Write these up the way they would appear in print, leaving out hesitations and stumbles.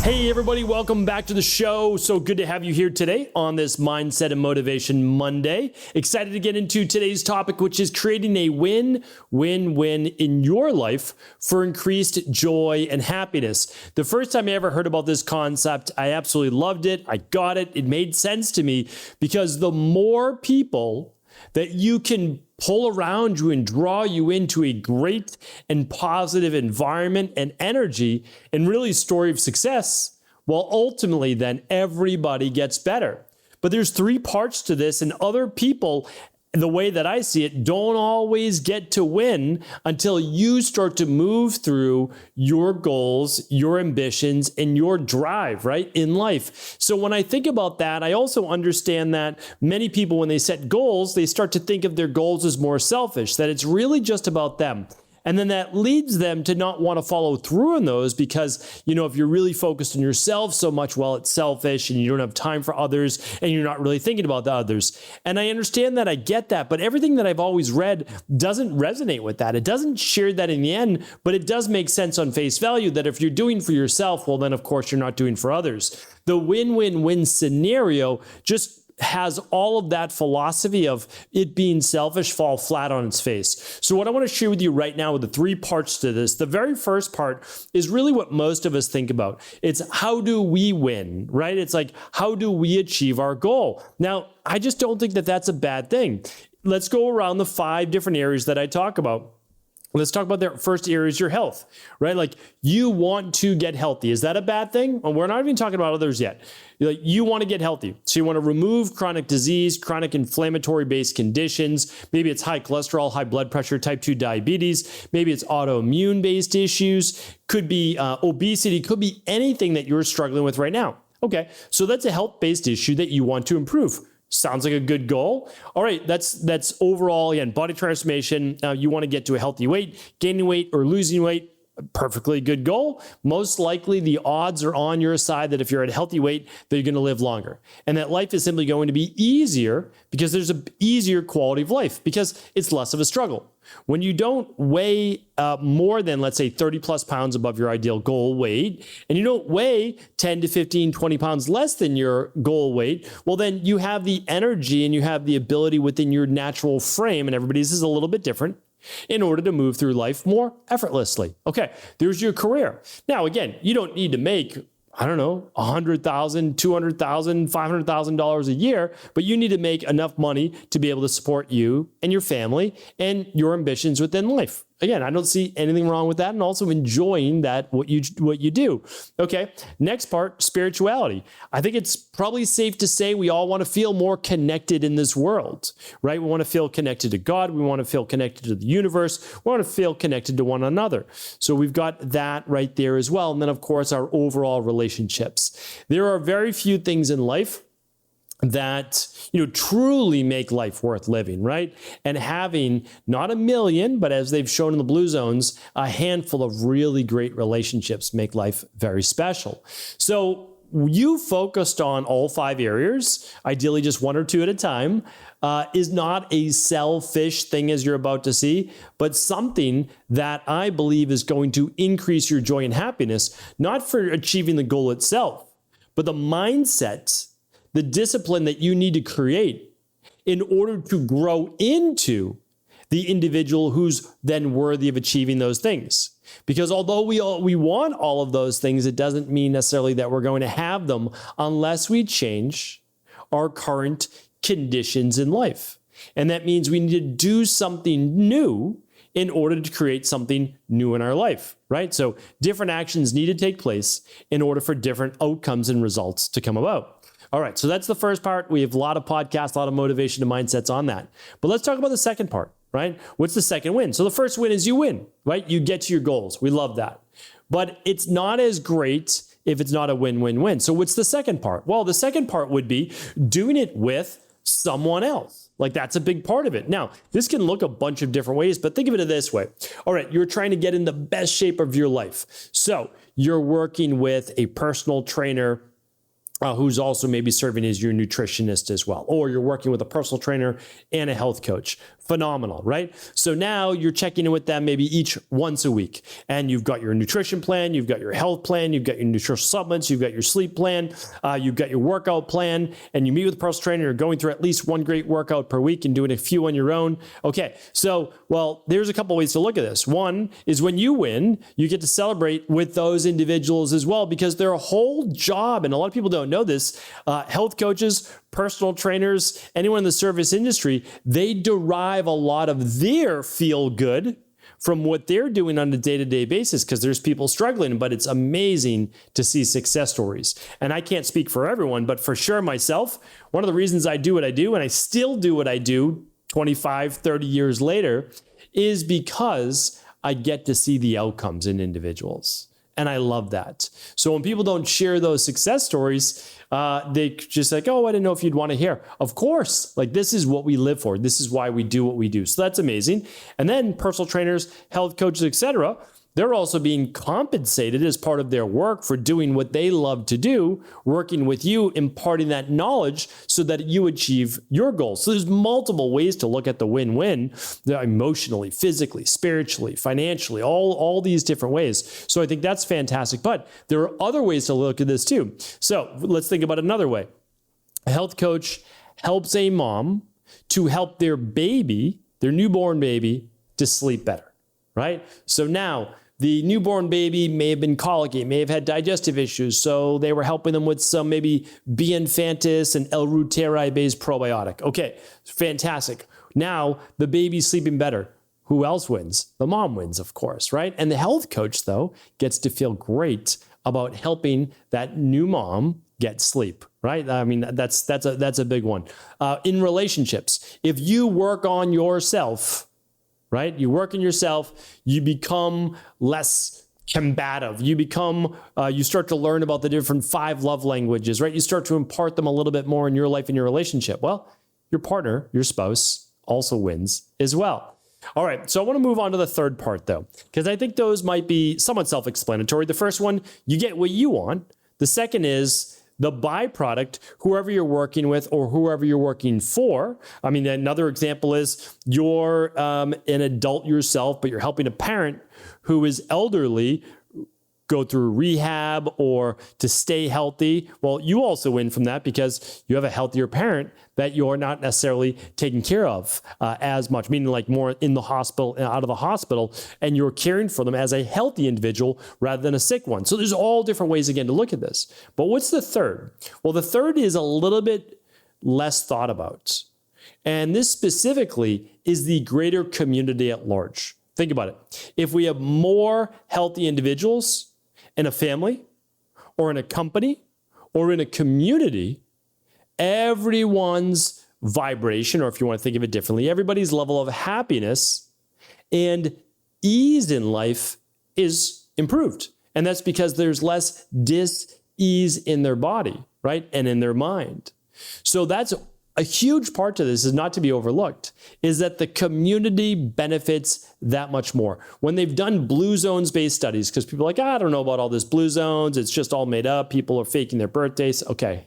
Hey everybody, welcome back to the show. So good to have you here today on this Mindset and Motivation Monday. Excited to get into today's topic, which is creating a win-win-win in your life for increased joy and happiness. The first time I ever heard about this concept, I absolutely loved it. I got it. It made sense to me because the more people that you can pull around you and draw you into a great and positive environment and energy and really story of success, well, ultimately then everybody gets better. But there's three parts to this, and other people, the way that I see it, don't always get to win until you start to move through your goals, your ambitions, and your drive, right, in life. So when I think about that, I also understand that many people, when they set goals, they start to think of their goals as more selfish, that it's really just about them. And then that leads them to not want to follow through on those because, if you're really focused on yourself so much, well, it's selfish and you don't have time for others and you're not really thinking about the others. And I understand that, I get that, but everything that I've always read doesn't resonate with that. It doesn't share that in the end, but it does make sense on face value that if you're doing for yourself, well, then of course you're not doing for others. The win-win-win scenario just has all of that philosophy of it being selfish fall flat on its face. So what I want to share with you right now with the three parts to this, the very first part is really what most of us think about. It's how do we win, right? It's like, how do we achieve our goal? Now, I just don't think that that's a bad thing. Let's go around the 5 different areas that I talk about. Let's talk about the first area is your health, right? Like you want to get healthy. Is that a bad thing? Well, we're not even talking about others yet. You want to get healthy. So you want to remove chronic disease, chronic inflammatory based conditions. Maybe it's high cholesterol, high blood pressure, type 2 diabetes. Maybe it's autoimmune based issues. Could be obesity, could be anything that you're struggling with right now. Okay, so that's a health based issue that you want to improve. Sounds like a good goal. All right, that's overall, again, body transformation. You want to get to a healthy weight, gaining weight or losing weight. Perfectly good goal. Most likely the odds are on your side that if you're at a healthy weight, that you're going to live longer. And that life is simply going to be easier because there's an easier quality of life because it's less of a struggle. When you don't weigh more than, let's say, 30 plus pounds above your ideal goal weight, and you don't weigh 10 to 15, 20 pounds less than your goal weight, well, then you have the energy and you have the ability within your natural frame, and everybody's is a little bit different, in order to move through life more effortlessly. Okay, there's your career. Now, again, you don't need to make, $100,000, $200,000, $500,000 a year, but you need to make enough money to be able to support you and your family and your ambitions within life. Again, I don't see anything wrong with that, and also enjoying that what you do. Okay, next part, spirituality. I think it's probably safe to say we all want to feel more connected in this world, right? We want to feel connected to God. We want to feel connected to the universe. We want to feel connected to one another. So we've got that right there as well. And then, of course, our overall relationships. There are very few things in life that truly make life worth living, right? And having not a million, but as they've shown in the Blue Zones, a handful of really great relationships make life very special. So you focused on all 5 areas, ideally just 1 or 2 at a time, is not a selfish thing as you're about to see, but something that I believe is going to increase your joy and happiness, not for achieving the goal itself, but the mindset, the discipline that you need to create in order to grow into the individual who's then worthy of achieving those things. Because although we want all of those things, it doesn't mean necessarily that we're going to have them unless we change our current conditions in life. And that means we need to do something new in order to create something new in our life, right? So different actions need to take place in order for different outcomes and results to come about. All right, so that's the first part. We have a lot of podcasts, a lot of motivation and mindsets on that. But let's talk about the second part, right? What's the second win? So the first win is you win, right? You get to your goals. We love that. But it's not as great if it's not a win-win-win. So what's the second part? Well, the second part would be doing it with someone else. Like that's a big part of it. Now, this can look a bunch of different ways, but think of it this way. All right, you're trying to get in the best shape of your life. So you're working with a personal trainer who's also maybe serving as your nutritionist as well, or you're working with a personal trainer and a health coach. Phenomenal, right? So now you're checking in with them maybe each once a week, and you've got your nutrition plan, you've got your health plan, you've got your nutritional supplements, you've got your sleep plan, you've got your workout plan, and you meet with a personal trainer. You're going through at least one great workout per week and doing a few on your own. Okay, so, well, there's a couple ways to look at this. One is when you win, you get to celebrate with those individuals as well, because their whole job, and a lot of people don't know this, health coaches, personal trainers, anyone in the service industry, they derive a lot of their feel good from what they're doing on a day-to-day basis, because there's people struggling, but it's amazing to see success stories. And I can't speak for everyone, but for sure myself, one of the reasons I do what I do, and I still do what I do 25, 30 years later, is because I get to see the outcomes in individuals. And I love that. So when people don't share those success stories, they just like, oh, I didn't know if you'd want to hear. Of course, like this is what we live for. This is why we do what we do. So that's amazing. And then personal trainers, health coaches, etc., they're also being compensated as part of their work for doing what they love to do, working with you, imparting that knowledge so that you achieve your goals. So there's multiple ways to look at the win-win, emotionally, physically, spiritually, financially, all these different ways. So I think that's fantastic. But there are other ways to look at this too. So let's think about another way. A health coach helps a mom to help their baby, their newborn baby, to sleep better, right? So now, the newborn baby may have been colicky, may have had digestive issues, so they were helping them with some maybe B. infantis and L. reuteri-based probiotic. Okay, fantastic. Now the baby's sleeping better. Who else wins? The mom wins, of course, right? And the health coach, though, gets to feel great about helping that new mom get sleep, right? I mean, that's a big one. In relationships, if you work on yourself, right? You work on yourself, you become less combative. You start to learn about the different 5 love languages, right? You start to impart them a little bit more in your life and your relationship. Well, your partner, your spouse also wins as well. All right, so I want to move on to the third part though, because I think those might be somewhat self-explanatory. The first one, you get what you want. The second is the byproduct, whoever you're working with or whoever you're working for. I mean, another example is you're an adult yourself, but you're helping a parent who is elderly go through rehab or to stay healthy. Well, you also win from that because you have a healthier parent that you're not necessarily taking care of as much, meaning like more in the hospital, out of the hospital, and you're caring for them as a healthy individual rather than a sick one. So there's all different ways, again, to look at this. But what's the third? Well, the third is a little bit less thought about. And this specifically is the greater community at large. Think about it. If we have more healthy individuals in a family or in a company or in a community, everyone's vibration, or if you want to think of it differently, everybody's level of happiness and ease in life is improved. And that's because there's less dis-ease in their body, right? And in their mind. So that's a huge part to this, is not to be overlooked, is that the community benefits that much more. When they've done blue zones based studies, because people are like, I don't know about all this blue zones, it's just all made up, people are faking their birthdays. Okay,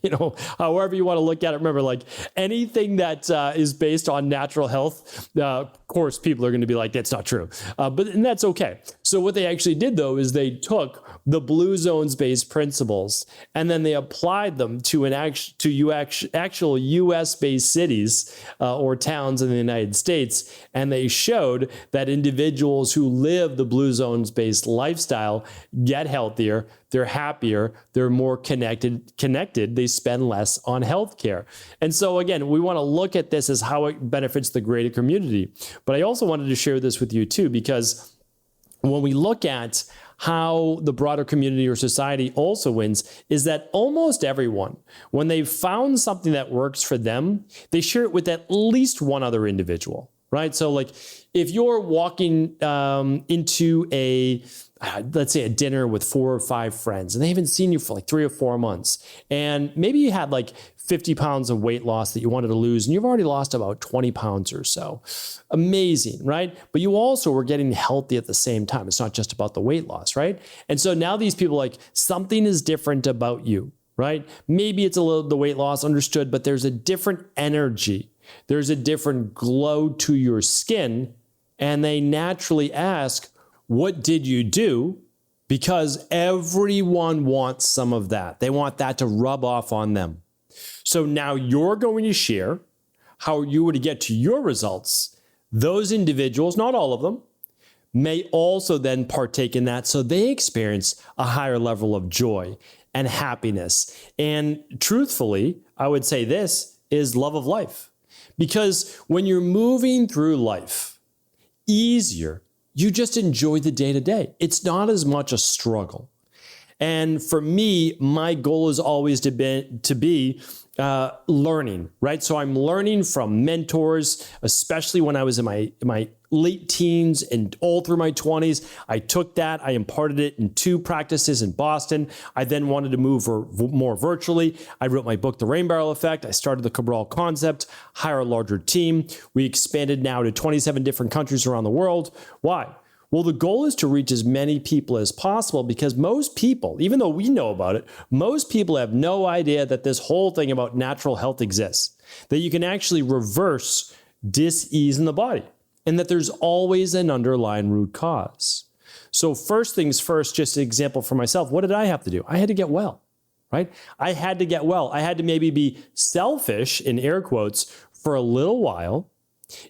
however you want to look at it, remember, like anything that is based on natural health, of course, people are going to be like, that's not true. And that's okay. So what they actually did, though, is they took the blue zones based principles and then they applied them to actual US based cities or towns in the United States. And they showed that individuals who live the blue zones based lifestyle get healthier, they're happier, they're more connected, they spend less on healthcare. And so again, we want to look at this as how it benefits the greater community. But I also wanted to share this with you too, because when we look at how the broader community or society also wins, is that almost everyone, when they've found something that works for them, they share it with at least one other individual, right? So like if you're walking into let's say a dinner with 4 or 5 friends and they haven't seen you for like 3 or 4 months, and maybe you had like 50 pounds of weight loss that you wanted to lose, and you've already lost about 20 pounds or so. Amazing, right? But you also were getting healthy at the same time. It's not just about the weight loss, right? And so now these people are like, something is different about you, right? Maybe it's a little the weight loss, understood, but there's a different energy. There's a different glow to your skin, and they naturally ask, what did you do? Because everyone wants some of that. They want that to rub off on them. So now you're going to share how you were to get to your results. Those individuals, not all of them, may also then partake in that so they experience a higher level of joy and happiness. And truthfully, I would say this is love of life. Because when you're moving through life easier, you just enjoy the day to day. It's not as much a struggle. And for me, my goal is always to be learning, right? So I'm learning from mentors, especially when I was in my late teens and all through my 20s. I took that, I imparted it in 2 practices in Boston. I then wanted to move more virtually. I wrote my book, The Rain Barrel Effect. I started the Cabral Concept, hire a larger team. We expanded now to 27 different countries around the world. Why? Well, the goal is to reach as many people as possible because most people, even though we know about it, most people have no idea that this whole thing about natural health exists, that you can actually reverse dis-ease in the body, and that there's always an underlying root cause. So first things first, just an example for myself, what did I have to do? I had to get well, right? I had to get well. I had to maybe be selfish, in air quotes, for a little while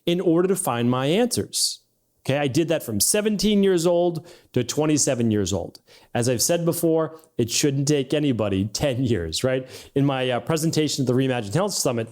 in order to find my answers. Okay, I did that from 17 years old to 27 years old. As I've said before, it shouldn't take anybody 10 years, right? In my presentation at the Reimagined Health Summit,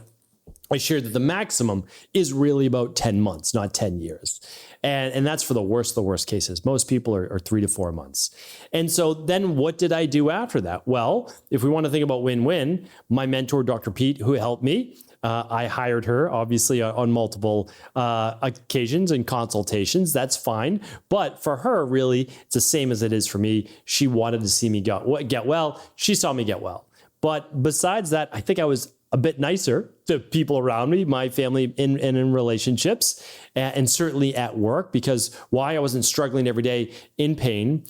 I shared that the maximum is really about 10 months, not 10 years. And that's for the worst of the worst cases. Most people are 3 to 4 months. And so then what did I do after that? Well, if we want to think about win-win, my mentor, Dr. Pete, who helped me, I hired her, obviously, on multiple occasions and consultations. That's fine. But for her, really, it's the same as it is for me. She wanted to see me get well. She saw me get well. But besides that, I think I was a bit nicer to people around me, my family, and in relationships, and certainly at work, because why? I wasn't struggling every day in pain,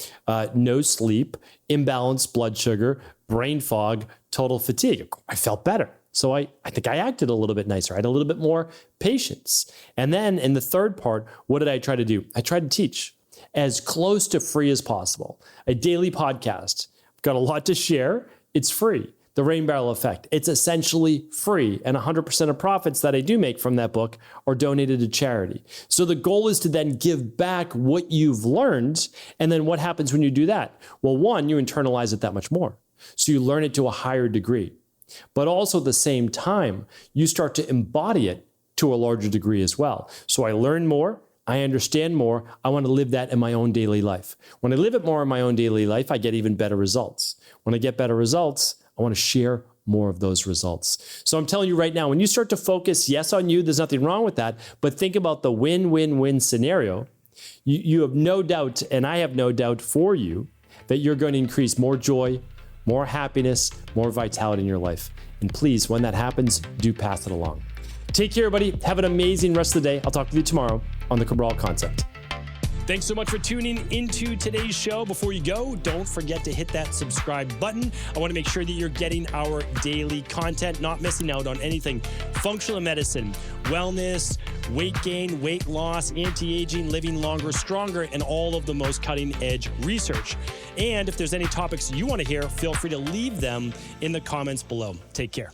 no sleep, imbalanced blood sugar, brain fog, total fatigue. I felt better. So I think I acted a little bit nicer. I had a little bit more patience. And then in the third part, what did I try to do? I tried to teach as close to free as possible. A daily podcast. I've got a lot to share. It's free. The Rain Barrel Effect. It's essentially free, and 100% of profits that I do make from that book are donated to charity. So the goal is to then give back what you've learned, and then what happens when you do that? Well, one, you internalize it that much more. So you learn it to a higher degree. But also at the same time, you start to embody it to a larger degree as well. So I learn more, I understand more, I want to live that in my own daily life. When I live it more in my own daily life, I get even better results. When I get better results, I want to share more of those results. So I'm telling you right now, when you start to focus, yes, on you, there's nothing wrong with that, but think about the win-win-win scenario. You have no doubt, and I have no doubt for you, that you're going to increase more joy, more happiness, more vitality in your life. And please, when that happens, do pass it along. Take care, everybody. Have an amazing rest of the day. I'll talk with you tomorrow on the Cabral Concept. Thanks so much for tuning into today's show. Before you go, don't forget to hit that subscribe button. I want to make sure that you're getting our daily content, not missing out on anything functional medicine, wellness, weight gain, weight loss, anti-aging, living longer, stronger, and all of the most cutting-edge research. And if there's any topics you want to hear, feel free to leave them in the comments below. Take care.